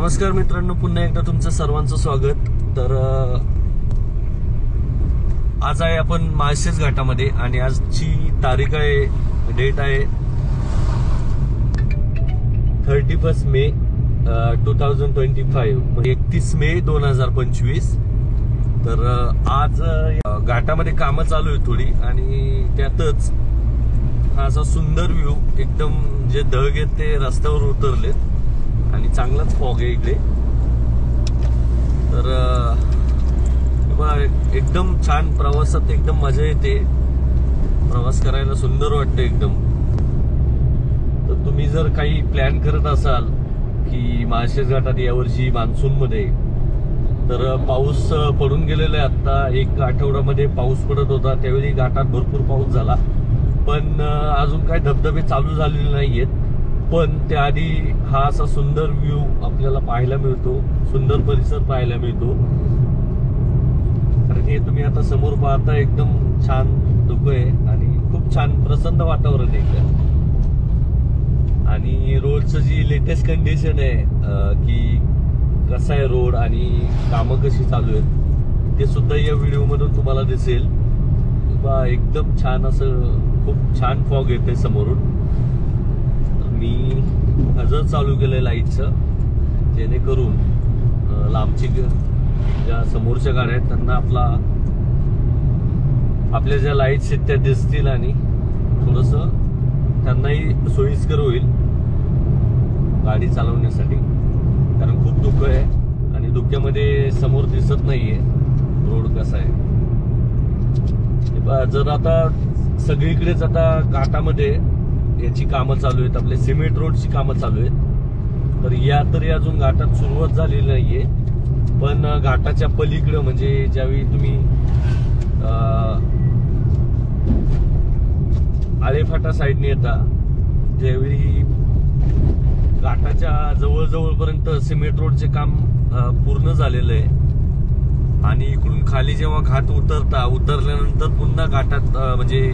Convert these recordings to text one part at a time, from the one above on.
नमस्कार मित्रांनो, पुन्हा एकदा तुमचं सर्वांचं स्वागत। तर आज आहे आपण माळशेज घाटामध्ये आणि आजची तारीख आहे, डेट आहे 31 मे 2025 म्हणजे 31 मे 2025। तर आज घाटामध्ये कामं चालू आहे थोडी आणि त्यातच हा असा सुंदर व्ह्यू, एकदम जे ढग आहेत ते रस्त्यावर उतरलेत आणि चांगलाच फॉग आहे इकडे। तर एकदम छान प्रवासात एकदम मजा येते, प्रवास करायला सुंदर वाटतं एकदम। तर तुम्ही जर काही प्लॅन करत असाल की माळशेज घाटात यावर्षी मान्सून मध्ये, तर पाऊस पडून गेलेला आहे। आता एक आठवड्यामध्ये पाऊस पडत होता, त्यावेळी घाटात भरपूर पाऊस झाला, पण अजून काही धबधबे चालू झालेले नाहीयेत। पण त्याआधी हा असा सुंदर व्ह्यू आपल्याला पाहायला मिळतो, सुंदर परिसर पाहायला मिळतो। कारण हे तुम्ही आता समोर पाहता, एकदम छान धुकं आहे आणि खूप छान प्रसन्न वातावरण आहे इकडे। आणि रोडचं जी लेटेस्ट कंडिशन आहे की कसा आहे रोड आणि कामं कशी चालू आहेत, ते सुद्धा या व्हिडिओ मधून तुम्हाला दिसेल। एकदम छान असं खूप छान फॉग येते समोरून। मी हजर चालू केलंय लाईटचं, जेणेकरून लांबची ज्या समोरच्या गाड्या आहेत त्यांना आपल्या ज्या लाईट्स आहेत त्या दिसतील आणि थोडस त्यांनाही सोयीस्कर होईल गाडी चालवण्यासाठी। कारण खूप धुकं आहे आणि धुक्यामध्ये समोर दिसत नाहीये रोड कसा आहे। जर आता सगळीकडेच आता घाटामध्ये याची कामं चालू आहेत, आपले सिमेंट रोडची कामं चालू आहेत। तर या तरी अजून घाटात सुरुवात झालेली नाहीये, पण घाटाच्या पलीकडं म्हणजे ज्यावेळी तुम्ही आळेफाटा साईडने येता, त्यावेळी घाटाच्या जवळपर्यंत सिमेंट रोडचे काम पूर्ण झालेलं आहे। आणि इकडून खाली जेव्हा घाट उतरल्यानंतर पुन्हा घाटात म्हणजे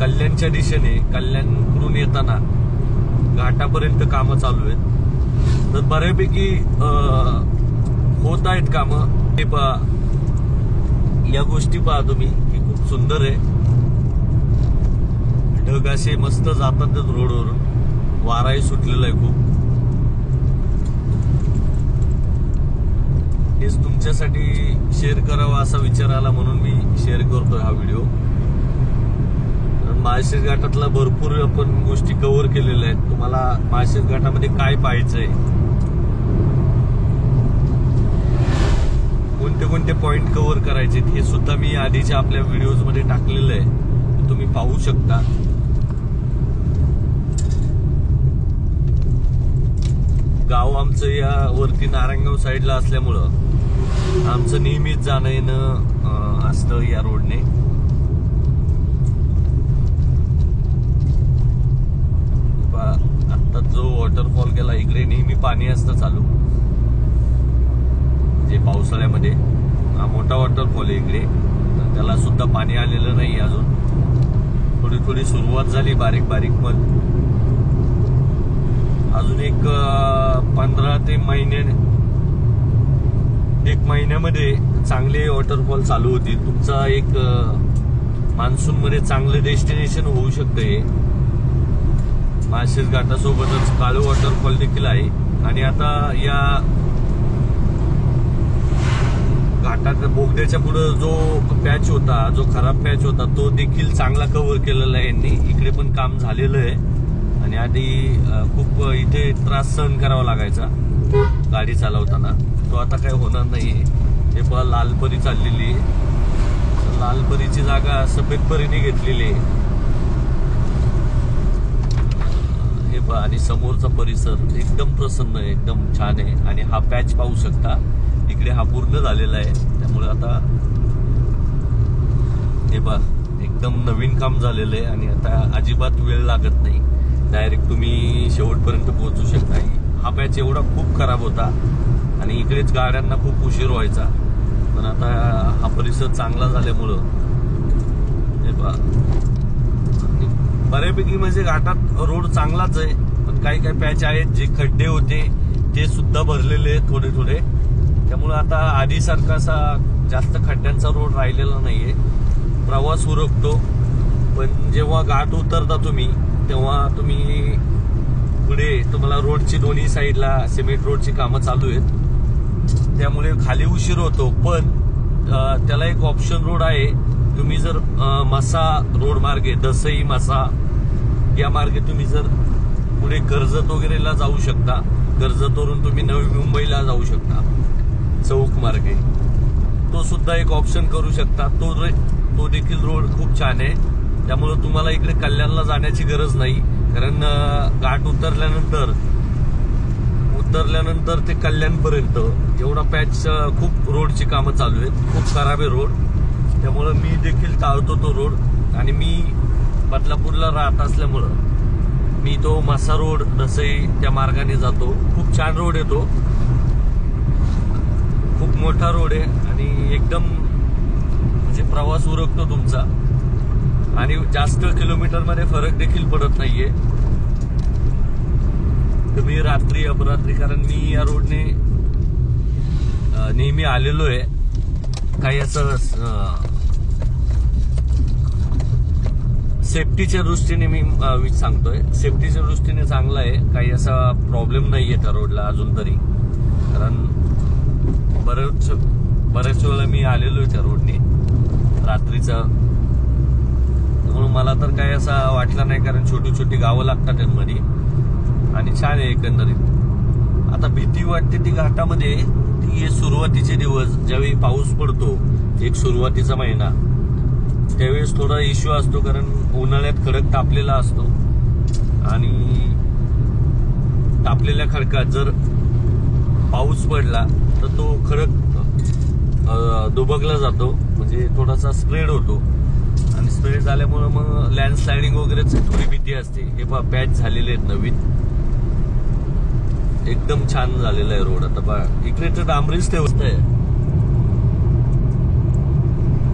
कल्याणच्या दिशेने, कल्याणकडून येताना घाटापर्यंत कामं चालू आहेत। तर बऱ्यापैकी होत आहेत कामं। हे पहा, या गोष्टी पहा तुम्ही, की खूप सुंदर आहे। ढग असे मस्त जातात रोडवरून, वाराही सुटलेला आहे खूप। हेच तुमच्यासाठी शेअर करावा असा विचार आला म्हणून मी शेअर करतोय हा व्हिडिओ। माळशेज घाटातला भरपूर आपण गोष्टी कव्हर केलेल्या आहेत। तुम्हाला माळशेज घाटामध्ये काय पाहायचंय, कोणते कोणते पॉइंट कव्हर करायचे, हे सुद्धा मी आधीच्या आपल्या व्हिडिओज मध्ये टाकलेलं आहे, तुम्ही पाहू शकता। गाव आमचं या वरती नारायणगाव साईडला असल्यामुळं आमचं नेहमीच जाणं येणं असतं या रोडने। आता जो वॉटरफॉल गेला, इकडे नेहमी पाणी असतं चालू, जे पावसाळ्यामध्ये हा मोठा वॉटरफॉल आहे इकडे। तर त्याला सुद्धा पाणी आलेलं नाही अजून, थोडी थोडी सुरुवात झाली बारीक बारीक, पण अजून एक 15 ते एक महिन्यामध्ये चांगले वॉटरफॉल चालू होतील। तुमचा एक मान्सून मध्ये चांगलं डेस्टिनेशन होऊ शकतं हे। माळशेज घाटासोबतच काळू वॉटरफॉल देखील आहे आणि आता या घाटाच्या बोगद्याच्या पुढे जो पॅच होता, जो खराब पॅच होता, तो देखील चांगला कव्हर केलेला आहे यांनी। इकडे पण काम झालेलं आहे आणि आधी खूप इथे त्रास सहन करावा लागायचा गाडी चालवताना, तो आता काही होणार नाहीये। हे पहा, लालपरी चाललेली आहे, लालपरीची जागा सफेद परीने घेतलेली आहे। आणि समोरचा परिसर एकदम प्रसन्न आहे, एकदम छान आहे। आणि हा पॅच पाहू शकता, इकडे हा पूर्ण झालेला आहे, त्यामुळे आता हे पहा एकदम नवीन काम झालेलं आहे आणि आता अजिबात वेळ लागत नाही, डायरेक्ट तुम्ही शेवटपर्यंत पोहोचू शकता। हा पॅच एवढा खूप खराब होता आणि इकडेच गाड्यांना खूप उशीर व्हायचा, पण आता हा परिसर चांगला झाल्यामुळं हे पहा बऱ्यापैकी म्हणजे घाटात रोड चांगलाच आहे, पण काही काही पॅच आहेत जे खड्डे होते ते सुद्धा भरलेले आहेत थोडे थोडे. त्यामुळे आता आधीसारखा असा जास्त खड्ड्यांचा रोड राहिलेला नाहीये. प्रवास उरकतो. पण जेव्हा घाट उतरता तुम्ही तेव्हा तुम्ही पुढे तुम्हाला रोडची दोन्ही साईडला सिमेंट रोडची कामं चालू आहेत, त्यामुळे खाली उशीर होतो. पण त्याला एक ऑप्शन रोड आहे. तुम्ही जर म्हसा रोड मार्गे दसई म्हसा या मार्गे तुम्ही जर पुढे कर्जत वगैरेला जाऊ शकता. कर्जतवरून तुम्ही नवी मुंबईला जाऊ शकता चौक मार्गे. तो सुद्धा एक ऑप्शन करू शकता. तो देखील रोड खूप छान आहे. त्यामुळे तुम्हाला इकडे कल्याणला जाण्याची गरज नाही. कारण घाट उतरल्यानंतर ते कल्याणपर्यंत एवढा पॅच खूप रोडची कामं चालू आहेत. खूप खराब आहे रोड. त्यामुळं मी देखील टाळतो तो रोड. आणि मी बदलापूरला राहत असल्यामुळं मी तो म्हसा रोड दसई त्या मार्गाने जातो. खूप छान रोड आहे तो. खूप मोठा रोड आहे आणि एकदम म्हणजे प्रवास उरकतो तुमचा. आणि जास्त किलोमीटरमध्ये फरक देखील पडत नाहीये. तुम्ही रात्री अपरात्री, कारण मी या रोडने नेहमी आलेलो आहे. काही असं सेफ्टीच्या दृष्टीने मी सांगतोय, सेफ्टीच्या दृष्टीने चांगला आहे. काही असा प्रॉब्लेम नाहीये त्या रोडला अजून तरी. कारण बऱ्याच वेळेला मी आलेलो आहे त्या रोडने रात्रीचा. त्यामुळे मला तर काही असा वाटला नाही, कारण छोटी छोटी गावं लागतात त्यांमध्ये आणि छान आहे एकंदरीत. आता भीती वाटते ती घाटामध्ये ती सुरुवातीचे दिवस ज्यावेळी पाऊस पडतो, एक सुरुवातीचा महिना, त्यावेळेस थोडा इश्यू असतो. कारण उन्हाळ्यात खडक तापलेला असतो आणि तापलेल्या खडकात जर पाऊस पडला तर तो खडक दुबकला जातो, म्हणजे थोडासा स्प्रेड होतो. आणि स्प्रेड झाल्यामुळे मग लँडस्लायडिंग वगैरेची थोडी भीती असते. हे पहा पॅच झालेले आहेत नवीन. एकदम छान झालेला आहे रोड. आता पहा इकडे तर डांबरीच ठेवत आहे.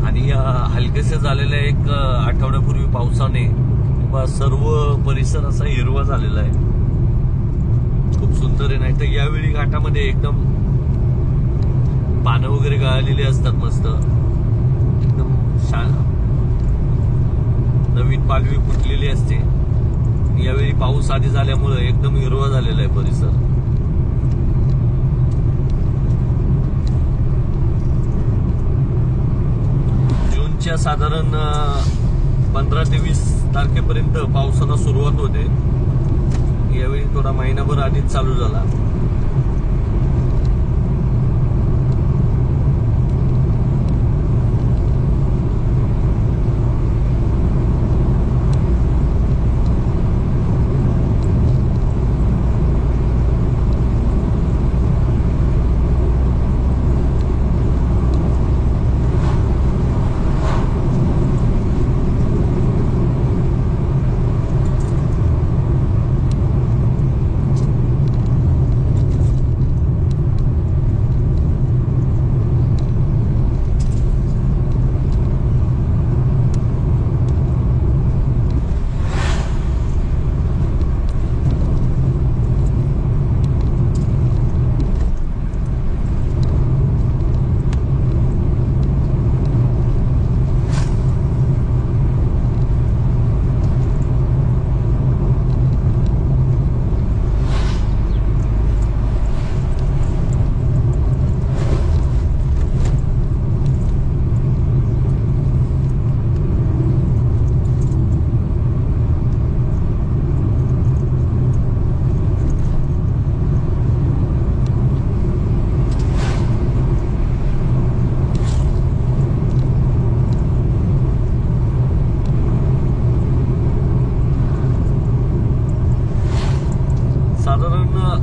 आणि हलकेसे झालेल्या एक आठवड्यापूर्वी पावसाने सर्व परिसर असा हिरवा झालेला आहे. खूप सुंदर आहे. नाही तर यावेळी घाटामध्ये एकदम पानं वगैरे गळालेली असतात मस्त. एकदम छान नवीन पालवी फुटलेली असते. यावेळी पाऊस आधी झाल्यामुळे एकदम हिरवा झालेला आहे परिसर. जूनच्या साधारण 15 ते 20 तारखेपर्यंत पावसाला सुरुवात होते. यावेळी थोडा महिनाभर आधीच चालू झाला.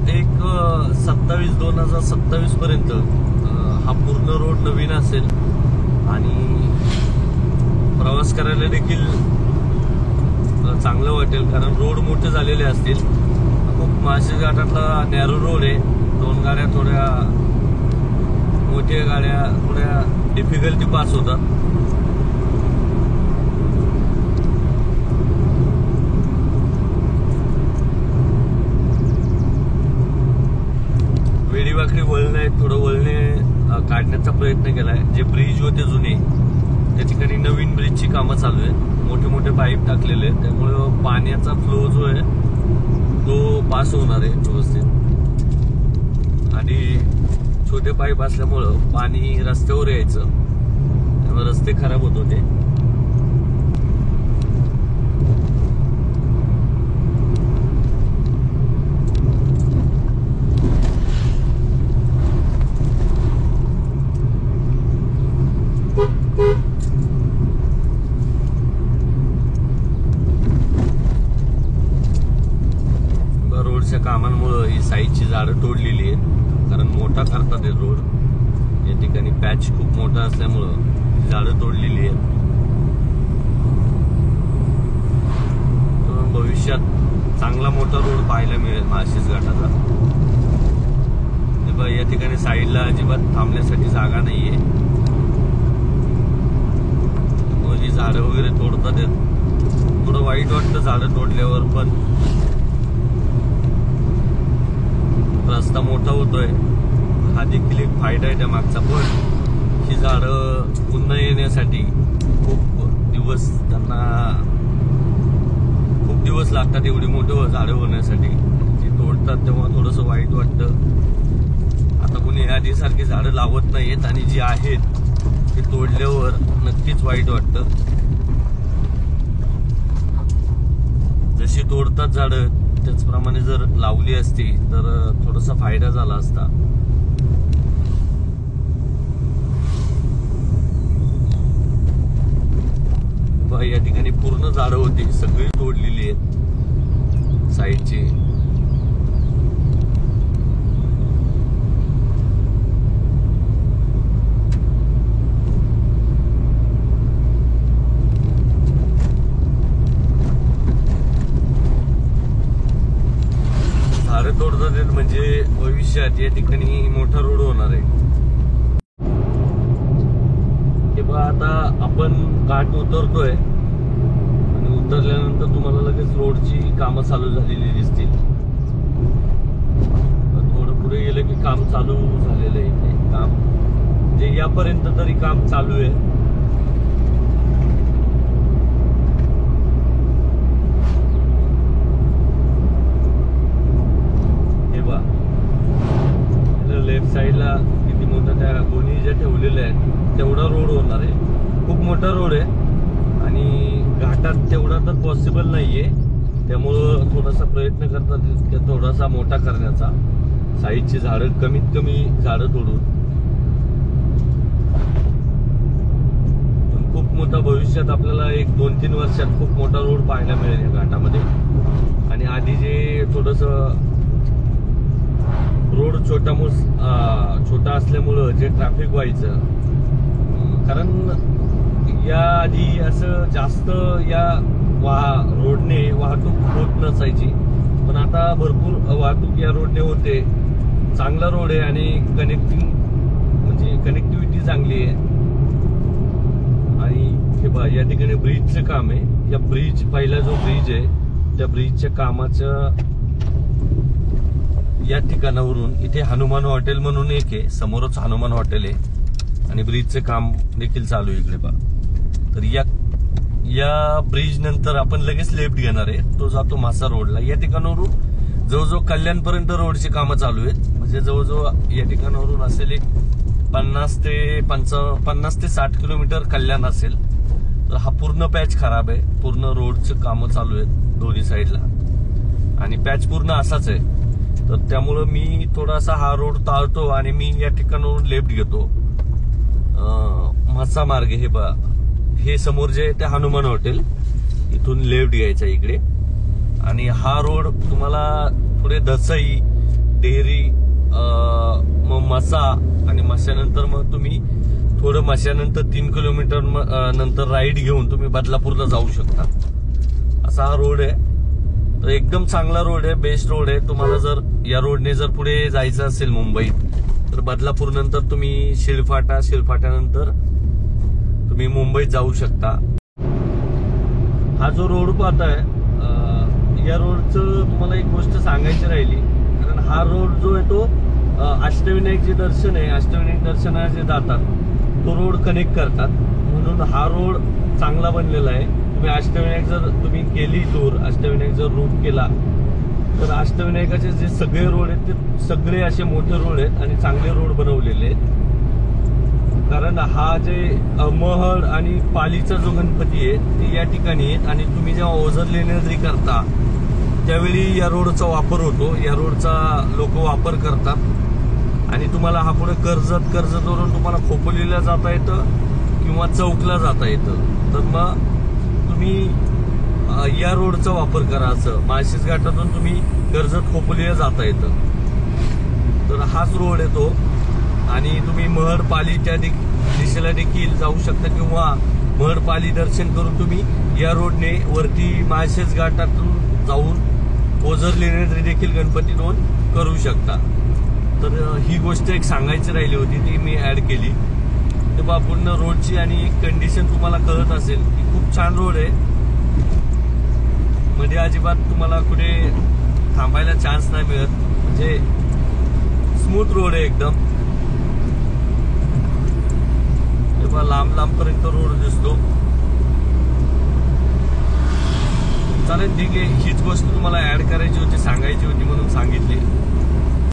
एक 2027 पर्यंत हा पूर्ण रोड नवीन असेल आणि प्रवास करायला देखील चांगलं वाटेल, कारण रोड मोठे झालेले असतील. खूप माळशेज घाटातला नॅरो रोड आहे. 2 गाड्या थोड्या मोठ्या गाड्या थोड्या डिफिकल्टी पास होतात. वाकडी वळणे आहेत, थोडं वळणे काढण्याचा प्रयत्न केलाय. जे ब्रिज होते जुने त्या ठिकाणी नवीन ब्रिजची कामं चालू आहेत. मोठे मोठे पाईप टाकलेले आहेत, त्यामुळे पाण्याचा फ्लो जो आहे तो पास होणार आहे व्यवस्थित. आणि छोटे पाईप असल्यामुळं पाणी रस्त्यावर यायचं, त्यामुळे रस्ते खराब होत होते. रोडच्या कामांमुळे ही साईडची झाडं तोडलेली आहेत, कारण मोठा करतात रोड. या ठिकाणी पॅच खूप मोठा असल्यामुळं झाडं तोडलेली आहेत. भविष्यात चांगला मोठा रोड पाहायला मिळेल माळशेज घाटाचा. या ठिकाणी साईडला अजिबात थांबण्यासाठी जागा नाहीये. ही झाडं वगैरे तोडतात, थोडं वाईट वाटतं झाडं तोडल्यावर, पण रस्ता मोठा होतोय हा देखील एक फायदा आहे त्या मागचा. पण ही झाडं पुन्हा येण्यासाठी खूप दिवस लागतात. एवढी मोठी झाडं होण्यासाठी ती तोडतात, तेव्हा थोडंसं वाईट वाटतं. आता कोणी आधीसारखी झाडं लावत नाहीत, आणि जी आहेत ती तोडल्यावर नक्कीच वाईट वाटतं. जशी तोडतात झाडं त्याचप्रमाणे जर लावली असती तर थोडासा फायदा झाला असता. या ठिकाणी पूर्ण झाडं होती, सगळी तोडलेली आहेत साईडची. झाडं तोडतात म्हणजे भविष्यात या ठिकाणी मोठा रोड होणार आहे. आता आपण घाट उतरतोय आणि उतरल्यानंतर तुम्हाला लगेच रोडची कामं चालू झालेली दिसतील. थोडं पुढे गेलं की काम चालू झालेलं आहे. काम म्हणजे यापर्यंत तरी काम चालू आहे. हे बघा लेफ्ट साईडला किती मोठ्या त्या गोणी ज्या ठेवलेल्या आहेत तेवढा रोड होणार आहे. खूप मोठा रोड आहे आणि घाटात तेवढा तर पॉसिबल नाहीये, त्यामुळं थोडासा प्रयत्न करतात थोडासा मोठा करण्याचा. साईडची झाडं कमीत कमी झाडं तोडून. पण खूप मोठा भविष्यात आपल्याला 1-2-3 वर्षात खूप मोठा रोड पाहायला मिळेल या घाटामध्ये. आणि आधी जे थोडंसं रोड छोटा असल्यामुळं जे ट्रॅफिक व्हायचं, कारण या आधी असं जास्त या रोडने वाहतूक होत नसायची, पण आता भरपूर वाहतूक या रोडने होते. चांगला रोड आहे आणि कनेक्टिव्हिटी चांगली आहे. आणि हे बघा या ठिकाणी ब्रिजचं काम आहे. या पहिला जो ब्रिज आहे त्या ब्रिजच्या कामाचं या ठिकाणावरून इथे हनुमान हॉटेल म्हणून एक आहे, समोरच हनुमान हॉटेल आहे आणि ब्रिजचं काम देखील चालू आहे इकडे पहा. तर या ब्रिज नंतर आपण लगेच लेफ्ट घेणार आहे, तो जातो मासा रोडला. या ठिकाणावरून जवळजवळ कल्याणपर्यंत रोडची कामं चालू आहेत. म्हणजे जवळजवळ या ठिकाणावरून असेल एक 50 ते 60 किलोमीटर कल्याण असेल. तर हा पूर्ण पॅच खराब आहे, पूर्ण रोडचं कामं चालू आहेत दोन्ही साईडला आणि पॅच पूर्ण असाच आहे. तर त्यामुळं मी थोडासा हा रोड टाळतो आणि मी या ठिकाणावरून लेफ्ट घेतो. म्हसा मार्ग हे समोर जे आहे ते हनुमान हॉटेल, इथून लेफ्ट घ्यायचा इकडे. आणि हा रोड तुम्हाला पुढे दसई, टेहरी, मग मसा आणि मशानंतर मग तुम्ही थोडं मशानंतर 3 किलोमीटर नंतर राईड घेऊन तुम्ही बदलापूरला जाऊ शकता. असा हा रोड आहे. तर एकदम चांगला रोड आहे, बेस्ट रोड आहे. तुम्हाला जर या रोडने जर पुढे जायचं असेल मुंबईत तर बदलापूर नंतर तुम्ही शिळफाट्यानंतर तुम्ही मुंबईत जाऊ शकता. हा जो रोड पाहताय या रोडचं तुम्हाला एक गोष्ट सांगायची राहिली, कारण हा रोड जो आहे तो अष्टविनायक जे दर्शन आहे, अष्टविनायक दर्शनाला जे जातात तो रोड कनेक्ट करतात, म्हणून हा रोड चांगला बनलेला आहे. तुम्ही अष्टविनायक जर तुम्ही केली टूर, अष्टविनायक जर रूट केला तर अष्टविनायकाचे जे सगळे रोड आहेत ते सगळे असे मोठे रोड आहेत आणि चांगले रोड बनवलेले आहेत. कारण हा जे महड आणि पालीचा जो गणपती आहे ते या ठिकाणी आहेत आणि तुम्ही जेव्हा ओझर लेण्याद्री करता त्यावेळी या रोडचा वापर होतो, या रोडचा लोक वापर करतात आणि तुम्हाला हा पुढे कर्जतवरून तुम्हाला खोपोलीला जाता येतं किंवा चौकला जाता येतं. तर मग तुम्ही या रोडचा वापर करा. असं माळशेज घाटातून तुम्ही कर्जत खोपोलीला जाता येतं, तर हाच रोड आहे तो. आणि तुम्ही महड पालीच्या दिशेला देखील जाऊ शकता किंवा महड पाली दर्शन करून तुम्ही या रोडने वरती माळशेज घाटातून जाऊन ओझर लेण्याद्री देखील गणपती नोंद करू शकता. तर ही गोष्ट एक सांगायची राहिली होती, ती मी ऍड केली. तेव्हा पूर्ण रोडची आणि कंडिशन तुम्हाला कळत असेल की खूप छान रोड आहे. मध्ये अजिबात तुम्हाला कुठे थांबायला चान्स नाही मिळत, म्हणजे स्मूथ रोड आहे एकदम. तेव्हा लांब पर्यंत रोड दिसतो. चालेल, ठीक आहे. हीच गोष्ट तुम्हाला ऍड करायची होती, सांगायची होती म्हणून सांगितली.